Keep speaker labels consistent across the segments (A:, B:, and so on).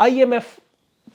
A: IMF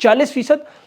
A: 40%,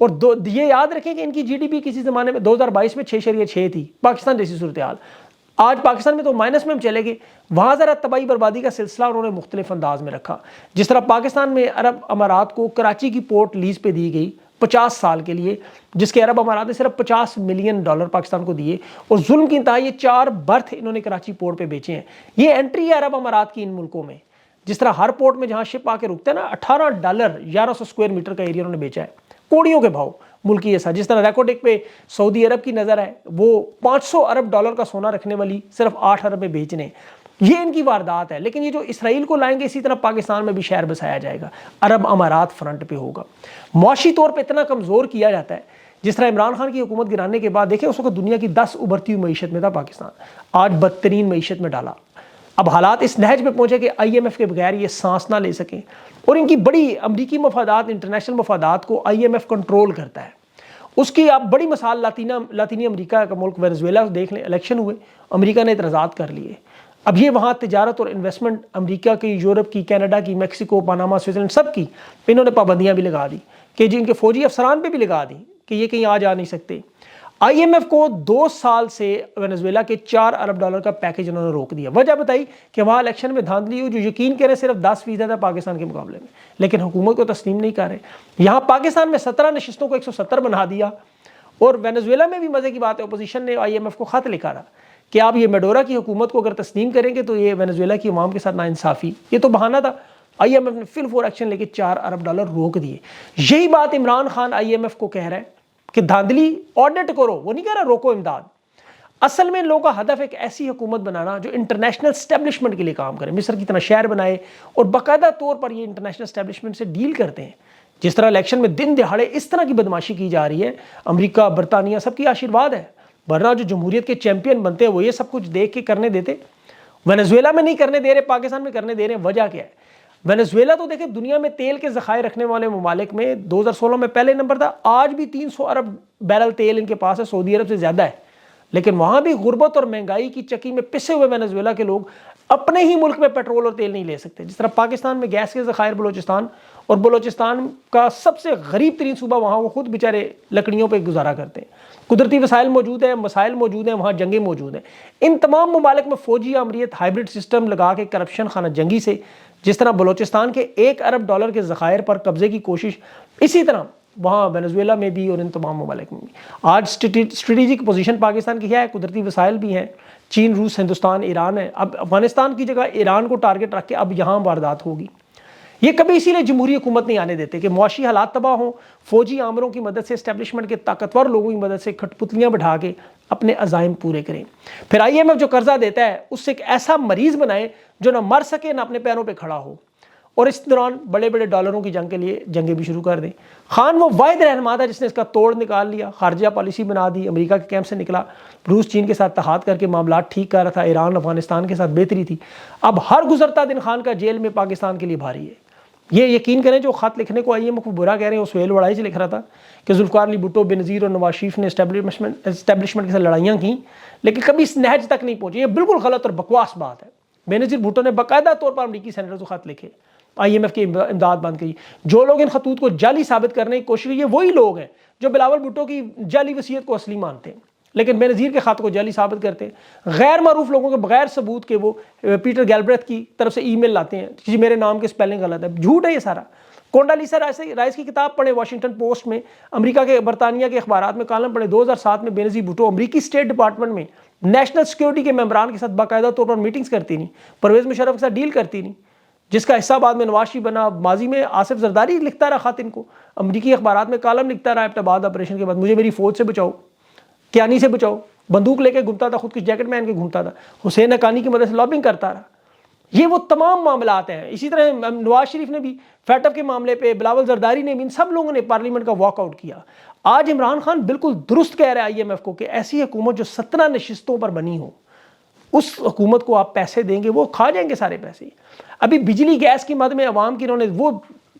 A: اور یہ یاد رکھیں کہ ان کی GDP کسی زمانے میں 2022 میں 6.6 تھی، پاکستان جیسی صورتحال. آج پاکستان میں تو مائنس میں ہم چلے گئے. وہاں ذرا تباہی بربادی کا سلسلہ انہوں نے مختلف انداز میں رکھا. جس طرح پاکستان میں عرب امارات کو کراچی کی پورٹ لیز پہ دی گئی 50 سال کے لیے، جس کے عرب امارات نے صرف $50 ملین پاکستان کو دیے، اور ظلم کی انتہا یہ 4 برتھ انہوں نے کراچی پورٹ پہ بیچے ہیں. یہ انٹری ہے عرب امارات کی ان ملکوں میں. جس طرح ہر پورٹ میں جہاں شپ آ کے رکتے ہیں نا، $18 1100 اسکوائر میٹر کا ایریا انہوں نے بیچا ہے، کوڑیوں کے بھاؤ ملکی ایسا. جس طرح ریکوٹیک پہ سعودی عرب کی نظر ہے، وہ $500 ارب کا سونا رکھنے والی صرف 8 ارب میں بیچ رہے ہیں. یہ ان کی واردات ہے. لیکن یہ جو اسرائیل کو لائیں گے، اسی طرح پاکستان میں بھی شہر بسایا جائے گا، عرب امارات فرنٹ پہ ہوگا. معاشی طور پہ اتنا کمزور کیا جاتا ہے. جس طرح عمران خان کی حکومت گرانے کے بعد دیکھیں اس وقت دنیا کی 10 ابھرتی ہوئی معیشت میں تھا پاکستان، آج بدترین معیشت میں ڈالا. اب حالات اس نہج پہ پہنچے کہ IMF کے بغیر یہ سانس نہ لے سکیں، اور ان کی بڑی امریکی مفادات، انٹرنیشنل مفادات کو IMF کنٹرول کرتا ہے. اس کی آپ بڑی مثال لاطینی امریکہ کا ملک وینزویلا دیکھ لیں. الیکشن ہوئے، امریکہ نے اعتراضات کر لیے. اب یہ وہاں تجارت اور انویسٹمنٹ امریکہ کی، یورپ کی، کینیڈا کی، میکسیکو، پاناما، سوئٹزرلینڈ سب کی انہوں نے پابندیاں بھی لگا دی، کہ جن کے فوجی افسران پہ بھی لگا دی کہ یہ کہیں آ جا نہیں سکتے. IMF کو 2 سال سے وینزویلا کے $4 ارب کا پیکج انہوں نے روک دیا. وجہ بتائی کہ وہاں الیکشن میں دھاندلی ہوئی، جو یقین کریں صرف 10% ہے پاکستان کے مقابلے میں، لیکن حکومت کو تسلیم نہیں کر رہے. یہاں پاکستان میں 17 نشستوں کو 170 بنا دیا. اور وینزویلا میں بھی مزے کی بات ہے، اپوزیشن نے IMF کو خط لکھا رہا کہ آپ یہ میڈورا کی حکومت کو اگر تسلیم کریں گے تو یہ وینزویلا کی عوام کے ساتھ ناانصافی. یہ تو بہانہ تھا. IMF نے فل فور ایکشن لے کے $4 ارب روک دیے. یہی بات عمران خان IMF کو کہہ رہا ہے کہ دھاندلی آڈٹ کرو، وہ نہیں کہہ رہا روکو امداد. اصل میں ان لوگوں کا ہدف ایک ایسی حکومت بنانا جو انٹرنیشنل اسٹیبلشمنٹ کے لیے کام کرے، مصر کی طرح شہر بنائے، اور باقاعدہ طور پر یہ انٹرنیشنل اسٹیبلشمنٹ سے ڈیل کرتے ہیں. جس طرح الیکشن میں دن دہاڑے اس طرح کی بدماشی کی جا رہی ہے، امریکہ، برطانیہ سب کی آشیرواد ہے، ورنہ جو جمہوریت کے چیمپئن بنتے ہیں وہ یہ سب کچھ دیکھ کے کرنے دیتے. وینزویلا میں نہیں کرنے دے رہے، پاکستان میں کرنے دے رہے ہیں. وجہ کیا ہے؟ وینزویلا تو دیکھیں دنیا میں تیل کے ذخائر رکھنے والے ممالک میں 2016 میں پہلے نمبر تھا. آج بھی 300 ارب بیرل تیل ان کے پاس ہے، سعودی عرب سے زیادہ ہے. لیکن وہاں بھی غربت اور مہنگائی کی چکی میں پسے ہوئے وینزویلا کے لوگ اپنے ہی ملک میں پیٹرول اور تیل نہیں لے سکتے. جس طرح پاکستان میں گیس کے ذخائر بلوچستان، اور بلوچستان کا سب سے غریب ترین صوبہ وہاں، وہ خود بیچارے لکڑیوں پہ گزارا کرتے ہیں. قدرتی وسائل موجود ہیں، مسائل موجود ہیں، وہاں جنگیں موجود ہیں. ان تمام ممالک میں فوجی آمریت، ہائیبرڈ سسٹم لگا کے کرپشن، خانہ جنگی سے، جس طرح بلوچستان کے $1 ارب کے ذخائر پر قبضے کی کوشش، اسی طرح وہاں وینزویلا میں بھی اور ان تمام ممالک میں بھی. آج اسٹریٹجک پوزیشن پاکستان کی کیا ہے؟ قدرتی وسائل بھی ہیں، چین، روس، ہندوستان، ایران ہے. اب افغانستان کی جگہ ایران کو ٹارگٹ رکھ کے اب یہاں واردات ہوگی. یہ کبھی اسی لیے جمہوری حکومت نہیں آنے دیتے کہ معاشی حالات تباہ ہوں، فوجی آمروں کی مدد سے، اسٹیبلشمنٹ کے طاقتور لوگوں کی مدد سے کھٹ پتلیاں بٹھا کے اپنے عزائم پورے کریں. پھر IMF جو قرضہ دیتا ہے اس سے ایک ایسا مریض بنائے جو نہ مر سکے نہ اپنے پیروں پہ کھڑا ہو، اور اس دوران بڑے بڑے ڈالروں کی جنگ کے لیے جنگیں بھی شروع کر دیں. خان وہ واحد رہنما تھا جس نے اس کا توڑ نکال لیا، خارجہ پالیسی بنا دی، امریکہ کے کیمپ سے نکلا، روس چین کے ساتھ اتحاد کر کے معاملات ٹھیک کر رہا تھا، ایران افغانستان کے ساتھ بہتری تھی. اب ہر گزرتا دن خان کا جیل میں پاکستان کے لیے بھاری ہے. یہ یقین کریں جو خط لکھنے کو IMF کو برا کہہ رہے ہیں، وہ سہیل وڑائی سے لکھ رہا تھا کہ ذوالفقار علی بھٹو، بینظیر اور نواز شریف نے اسٹیبلشمنٹ کے ساتھ لڑائیاں کیں لیکن کبھی اس نہج تک نہیں پہنچے. یہ بالکل غلط اور بکواس بات ہے. بینظیر بھٹو نے باقاعدہ طور پر امریکی سینیٹر کو خط لکھے، IMF کی امداد بند کی. جو لوگ ان خطوط کو جعلی ثابت کرنے کی کوشش کی، یہ وہی لوگ ہیں جو بلاول بھٹو کی جعلی وصیت کو اصلی مانتے ہیں لیکن بینظیر کے خط کو جعلی ثابت کرتے ہیں. غیر معروف لوگوں کے بغیر ثبوت کے وہ پیٹر گیلبریتھ کی طرف سے ای میل لاتے ہیں کہ میرے نام کے سپیلنگ غلط ہے. جھوٹ ہے یہ سارا. کونڈالیسا رائس کی کتاب پڑھیں، واشنگٹن پوسٹ میں، امریکہ کے، برطانیہ کے اخبارات میں کالم پڑھیں. 2007 میں بینظیر بھٹو امریکی اسٹیٹ ڈپارٹمنٹ میں نیشنل سیکیورٹی کے ممبران کے ساتھ باقاعدہ طور پر میٹنگز کرتی نہیں، پرویز مشرف کے ساتھ ڈیل کرتی نہیں، جس کا حصہ بعد میں نواز شریف بنا. ماضی میں آصف زرداری لکھتا رہا خط ان کو، امریکی اخبارات میں کالم لکھتا رہا ایبٹ آباد آپریشن کے بعد، مجھے میری فوج سے بچاؤ، کیانی سے بچاؤ. بندوق لے کے گھومتا تھا، خود کی جیکٹ پہن کے گھومتا تھا، حسین حقانی کی مدد سے لابنگ کرتا رہا. یہ وہ تمام معاملات ہیں. اسی طرح نواز شریف نے بھی فیٹف کے معاملے پہ، بلاول زرداری نے بھی، ان سب لوگوں نے پارلیمنٹ کا واک آؤٹ کیا. آج عمران خان بالکل درست کہہ رہا ہے IMF کو کہ ایسی حکومت جو 17 نشستوں پر بنی ہو، اس حکومت کو آپ پیسے دیں گے وہ کھا جائیں گے سارے پیسے. ابھی بجلی گیس کی مد میں عوام کی انہوں نے وہ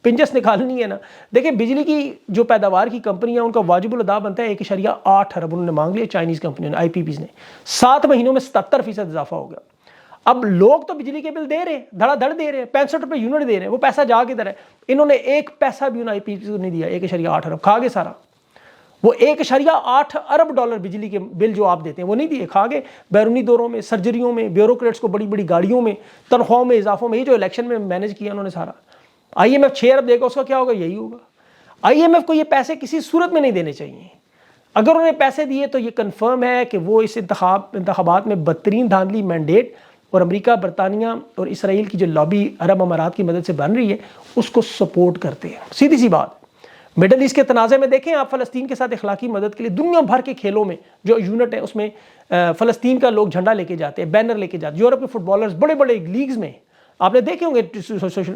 A: پنجس نکالنی ہے نا. دیکھیں بجلی کی جو پیداوار کی کمپنیاں، ان کا واجب الادا بنتا ہے 1.8 ارب انہوں نے مانگ لیا چائنیز کمپنیوں نے، IPPs نے. 7 مہینوں میں 77% اضافہ ہو گیا. اب لوگ تو بجلی کے بل دے رہے ہیں، دھڑا دھڑ دے رہے ہیں، 65 روپے یونٹ دے رہے ہیں. وہ پیسہ جا کدھر ہے؟ انہوں نے ایک پیسہ بھی ان IPPs کو نہیں دیا. 1.8 ارب کھا گئے سارا. وہ 1.8 ارب ڈالر بجلی کے بل جو آپ دیتے ہیں وہ نہیں دیے، کھا گئے بیرونی دوروں میں، سرجریوں میں، بیوروکریٹس کو بڑی بڑی گاڑیوں میں، تنخواہوں میں اضافوں میں، یہ جو الیکشن میں مینیج کیا انہوں نے سارا۔ آئی ایم ایف 6 ارب دے گا، اس کا کیا ہوگا؟ یہی ہوگا۔ آئی ایم ایف کو یہ پیسے کسی صورت میں نہیں دینے چاہیے، اگر انہوں نے پیسے دیے تو یہ کنفرم ہے کہ وہ اس انتخابات میں بدترین دھاندلی مینڈیٹ اور امریکہ، برطانیہ اور اسرائیل کی جو لابی عرب امارات کی مدد سے بن رہی ہے اس کو سپورٹ کرتے ہیں۔ سیدھی سی بات، مڈل ایسٹ کے تنازع میں دیکھیں آپ، فلسطین کے ساتھ اخلاقی مدد کے لیے دنیا بھر کے کھیلوں میں جو یونٹ ہے اس میں فلسطین کا لوگ جھنڈا لے کے جاتے ہیں، بینر لے کے جاتے ہیں۔ یورپ کے فٹ بالرز بڑے بڑے لیگز میں آپ نے دیکھے ہوں گے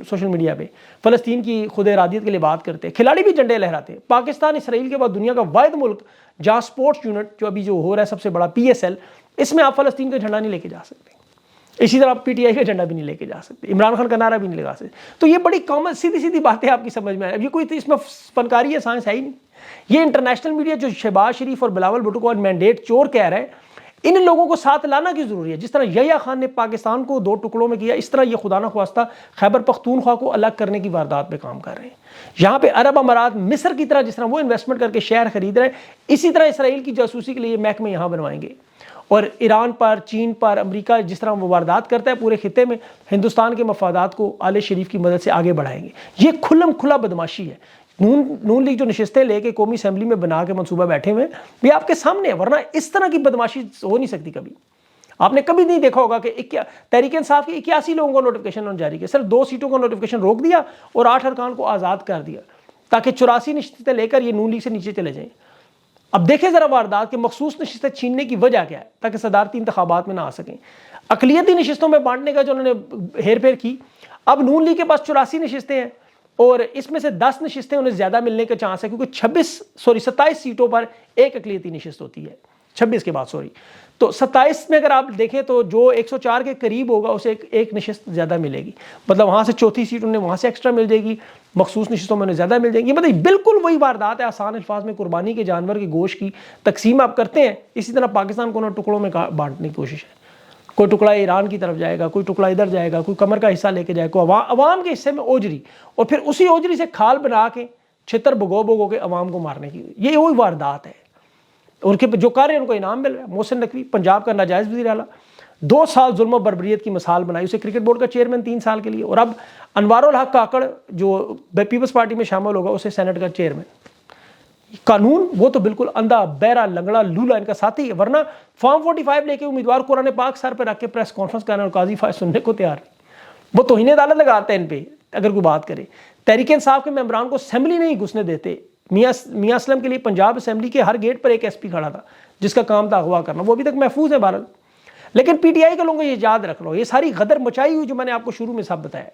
A: سوشل میڈیا پہ فلسطین کی خود ارادیت کے لیے بات کرتے ہیں، کھلاڑی بھی جھنڈے لہراتے ہیں۔ پاکستان اسرائیل کے بعد دنیا کا واحد ملک جہاں سپورٹس یونٹ جو ابھی جو ہو رہا ہے سب سے بڑا PSL، اس میں آپ فلسطین کا جھنڈا نہیں لے کے جا سکتے، اسی طرح آپ PTI کا جھنڈا بھی نہیں لے کے جا سکتے، عمران خان کا نعرہ بھی نہیں لگا سکتے۔ تو یہ بڑی کامن سیدھی سیدھی باتیں آپ کی سمجھ میں آئیں، اب یہ کوئی اس میں فنکاری ہے، سائنس ہے ہی نہیں۔ یہ انٹرنیشنل میڈیا جو شہباز شریف اور بلاول بھٹو کو مینڈیٹ چور کہہ رہا ہے، ان لوگوں کو ساتھ لانا کی ضروری ہے۔ جس طرح یحییٰ خان نے پاکستان کو 2 ٹکڑوں میں کیا، اس طرح یہ خدا نخواستہ خیبر پختونخوا کو الگ کرنے کی واردات پہ کام کر رہے ہیں۔ یہاں پہ عرب امارات مصر کی طرح جس طرح وہ انویسٹمنٹ کر کے شہر خرید رہے ہیں، اسی طرح اسرائیل کی جاسوسی کے لیے محکمے یہاں بنوائیں گے، اور ایران پر، چین پر امریکہ جس طرح وہ واردات کرتا ہے پورے خطے میں، ہندوستان کے مفادات کو آل شریف کی مدد سے آگے بڑھائیں گے۔ یہ کھلم کھلا بدماشی ہے۔ نون لیگ جو نشستیں لے کے قومی اسمبلی میں بنا کے منصوبہ بیٹھے ہوئے ہیں، یہ آپ کے سامنے ہے، ورنہ اس طرح کی بدماشی ہو نہیں سکتی کبھی۔ آپ نے کبھی نہیں دیکھا ہوگا کہ تحریک انصاف کے 81 لوگوں کو نوٹیفیکیشن جاری کیا، صرف 2 سیٹوں کا نوٹیفیکیشن روک دیا اور 8 ارکان کو آزاد کر دیا تاکہ 84 نشستیں لے کر یہ نون لیگ سے نیچے چلے جائیں۔ اب دیکھیں ذرا واردات کے مخصوص نشستیں چھیننے کی وجہ کیا ہے، تاکہ صدارتی انتخابات میں نہ آ سکیں۔ اقلیتی نشستوں میں بانٹنے کا جو انہوں نے ہیر پھیر کی، اب نون لیگ کے پاس 84 نشستیں ہیں اور اس میں سے 10 نشستیں انہیں زیادہ ملنے کا چانس ہے، کیونکہ 27 سیٹوں پر ایک اقلیتی نشست ہوتی ہے، 26 کے بعد تو 27 میں اگر آپ دیکھیں تو جو 104 کے قریب ہوگا اسے ایک نشست زیادہ ملے گی، مطلب وہاں سے چوتھی سیٹ انہیں وہاں سے ایکسٹرا مل جائے گی، مخصوص نشستوں میں انہیں زیادہ مل جائیں گی۔ مطلب بالکل وہی واردات ہے، آسان الفاظ میں قربانی کے جانور کے گوشت کی تقسیم آپ کرتے ہیں، اسی طرح پاکستان کو انہوں ٹکڑوں میں بانٹنے کی کوشش ہے۔ کوئی ٹکڑا ایران کی طرف جائے گا، کوئی ٹکڑا ادھر جائے گا، کوئی کمر کا حصہ لے کے جائے گا، کوئی عوام کے حصے میں اوجری، اور پھر اسی اوجری سے کھال بنا کے چھتر بگو کے عوام کو مارنے کی، یہ وہی واردات ہے۔ ان کے جو کر رہے ہیں ان کو انعام مل رہا ہے۔ محسن نقوی پنجاب کا ناجائز وزیر اعلیٰ، 2 سال ظلم و بربریت کی مثال بنائی، اسے کرکٹ بورڈ کا چیئرمین 3 سال کے لیے، اور اب انوار الحق کاکڑ جو پیپلز پارٹی میں شامل ہوگا اسے سینٹ کا چیئرمین۔ قانون وہ تو بالکل اندھا بہرا لنگڑا لولا ان کا ساتھی ہے، ورنہ فارم 45 لے کے امیدوار قرآن پاک سر پہ رکھ کے پریس کانفرنس کرنے اور قاضی فائز سننے کو تیار ہے۔ وہ توہین عدالت لگاتے ہیں ان پہ اگر کوئی بات کرے۔ تحریک انصاف کے ممبران کو اسمبلی نہیں گھسنے دیتے۔ میاں اسلم کے لیے پنجاب اسمبلی کے ہر گیٹ پر ایک SP کھڑا تھا جس کا کام تھا اغوا کرنا، وہ ابھی تک محفوظ ہے بہرحال۔ لیکن PTI کے لوگوں کو یہ یاد رکھ لو، یہ ساری غدر مچائی ہوئی جو میں نے آپ کو شروع میں سب بتایا،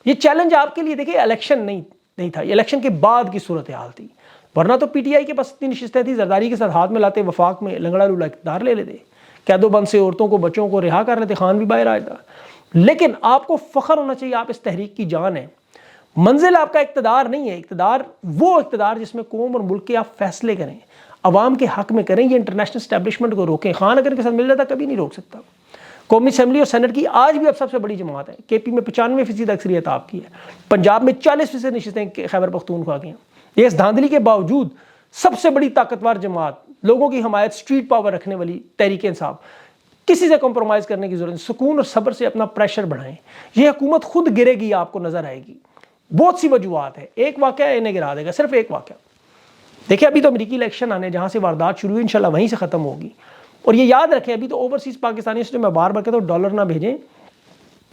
A: یہ چیلنج آپ کے لیے دیکھیں الیکشن نہیں تھا، یہ الیکشن کے بعد کی صورتحال تھی، ورنہ تو PTI کے پاس اتنی نشستیں تھیں، زرداری کے ساتھ ہاتھ میں لاتے، وفاق میں لنگڑا لولا اقتدار لے لیتے، قید و بند سے عورتوں کو بچوں کو رہا کر لیتے، خان بھی باہر آیا تھا۔ لیکن آپ کو فخر ہونا چاہیے، آپ اس تحریک کی جان ہیں۔ منزل آپ کا اقتدار نہیں ہے، اقتدار وہ اقتدار جس میں قوم اور ملک کے آپ فیصلے کریں، عوام کے حق میں کریں، یہ انٹرنیشنل اسٹیبلشمنٹ کو روکیں۔ خان اگر ان کے ساتھ مل جاتا کبھی نہیں روک سکتا۔ قومی اسمبلی اور سینٹ کی آج بھی اب سب سے بڑی جماعت ہے، KP میں 95% اکثریت آپ کی ہے، پنجاب میں 40% نشستیں خیبر پختونخوا کی ہیں۔ اس دھاندلی کے باوجود سب سے بڑی طاقتور جماعت، لوگوں کی حمایت، اسٹریٹ پاور رکھنے والی تحریک انصاف، کسی سے کمپرومائز کرنے کی ضرورت نہیں، سکون اور صبر سے اپنا پریشر بڑھائیں۔ یہ حکومت خود گرے گی، آپ کو نظر آئے گی۔ بہت سی وجوہات ہیں، ایک واقعہ انہیں گرا دے گا، صرف ایک واقعہ۔ دیکھیں ابھی تو امریکی الیکشن آنے، جہاں سے واردات شروع ہوئی انشاءاللہ وہیں سے ختم ہوگی۔ اور یہ یاد رکھیں ابھی تو اوورسیز پاکستانیوں سے میں بار بار کہتا ہوں ڈالر نہ بھیجیں،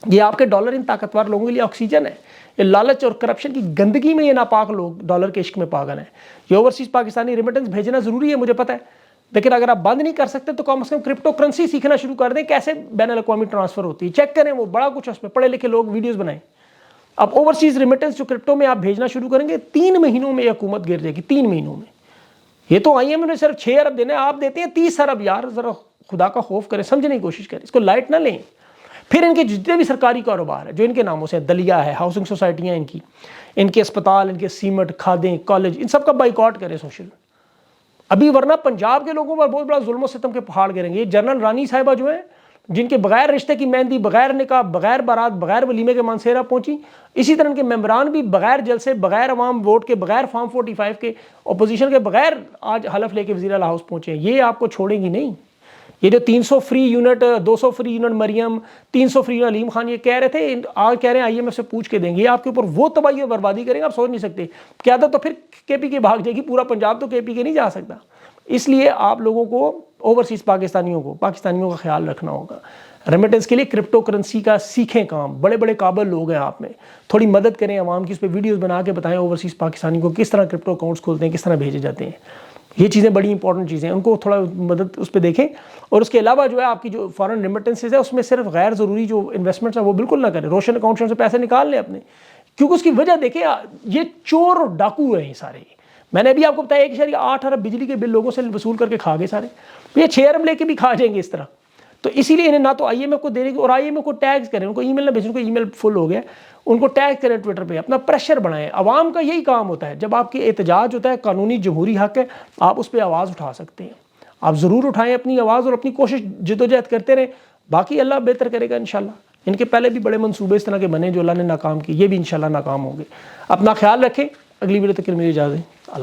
A: یہ آپ کے ڈالر ان طاقتور لوگوں کے لیے آکسیجن ہے۔ یہ لالچ اور کرپشن کی گندگی میں یہ ناپاک لوگ ڈالر کے عشق میں پاگل ہیں۔ یہ اوورسیز پاکستانی ریمیٹنس بھیجنا ضروری ہے، مجھے پتہ ہے، لیکن اگر آپ بند نہیں کر سکتے تو کم از کم کرپٹو کرنسی سیکھنا شروع کر دیں، کیسے بین الاقوامی ٹرانسفر ہوتی ہے، چیک کریں، وہ بڑا کچھ اس میں پڑھے لکھے لوگ ویڈیوز بنائیں۔ اب اوورسیز ریمیٹنس جو کرپٹو میں آپ بھیجنا شروع کریں گے، 3 مہینوں میں یہ حکومت گر جائے گی، 3 مہینوں میں۔ یہ تو IMF نے صرف 6 ارب دینے، آپ دیتے ہیں 30 ارب، یار ذرا خدا کا خوف کریں، سمجھنے کی کوشش کریں، اس کو لائٹ نہ لیں۔ پھر ان کے جتنے بھی سرکاری کاروبار ہیں جو ان کے ناموں سے، دلیہ ہے، ہاؤسنگ سوسائٹیاں ان کے اسپتال، ان کے سیمنٹ، کھادیں، کالج، ان سب کا بائیکاٹ کریں سوشل ابھی، ورنہ پنجاب کے لوگوں پر بہت بڑا ظلم و ستم کے پہاڑ گریں گے۔ یہ جنرل رانی صاحبہ جو ہیں جن کے بغیر رشتے کی مہندی، بغیر نکاح، بغیر بارات، بغیر ولیمے کے مانسیرا پہنچی، اسی طرح کے ممبران بھی بغیر جلسے، بغیر عوام ووٹ کے، بغیر فارم 45 کے، اپوزیشن کے بغیر آج حلف لے کے وزیر اعلیٰ ہاؤس پہنچے ہیں. یہ آپ کو چھوڑیں گی نہیں. یہ جو 300 فری یونٹ، 200 فری یونٹ مریم، 300 فری یونٹ علیم خان یہ کہہ رہے تھے، آج کہہ رہے ہیں IMF سے پوچھ کے دیں گے. یہ آپ کے اوپر وہ تباہی اور بربادی کریں گے آپ سوچ نہیں سکتے. قیادت تو پھر KPK بھاگ جائے گی، پورا پنجاب تو KPK نہیں جا سکتا. اس لیے آپ لوگوں کو اوورسیز پاکستانیوں کا خیال رکھنا ہوگا. ریمیٹنس کے لیے کرپٹو کرنسی کا سیکھیں کام. بڑے بڑے قابل لوگ ہیں آپ میں، تھوڑی مدد کریں عوام کی. اس پہ ویڈیوز بنا کے بتائیں اوورسیز پاکستانی کو کس طرح کرپٹو اکاؤنٹس کھولتے ہیں، کس طرح بھیجے جاتے ہیں. یہ چیزیں بڑی امپورٹنٹ چیزیں ہیں، ان کو تھوڑا مدد اس پہ دیکھیں. اور اس کے علاوہ جو ہے آپ کی جو فارن ریمیٹنسز ہے اس میں صرف غیر ضروری جو انویسٹمنٹس ہیں وہ بالکل نہ کریں. روشن اکاؤنٹ سے پیسے نکال لیں اپنے، کیونکہ اس کی وجہ دیکھیں یہ چور اور ڈاکو ہیں یہ سارے. میں نے ابھی آپ کو بتایا 1.8 ارب بجلی کے بل لوگوں سے وصول کر کے کھا گئے سارے. یہ 6 ارب لے کے بھی کھا جائیں گے اس طرح. تو اسی لیے انہیں نہ تو IMF کو دینے کی، اور IMF کو ٹیگز کریں، ان کو ای میل نہ بھیجیں، ان کو ای میل فل ہو گیا، ان کو ٹیگ کریں ٹویٹر پہ، اپنا پریشر بڑھائیں. عوام کا یہی کام ہوتا ہے، جب آپ کی احتجاج ہوتا ہے، قانونی جمہوری حق ہے، آپ اس پہ آواز اٹھا سکتے ہیں. آپ ضرور اٹھائیں اپنی آواز اور اپنی کوشش جدوجہد کرتے رہیں. باقی اللہ بہتر کرے گا انشاءاللہ. ان کے پہلے بھی بڑے منصوبے اس طرح کے بنے جو اللہ نے ناکام کیے، یہ بھی انشاءاللہ ناکام ہوں گے. اپنا خیال رکھیں. اگلی ویڈیو تک کے لیے مجھے اجازت دیں.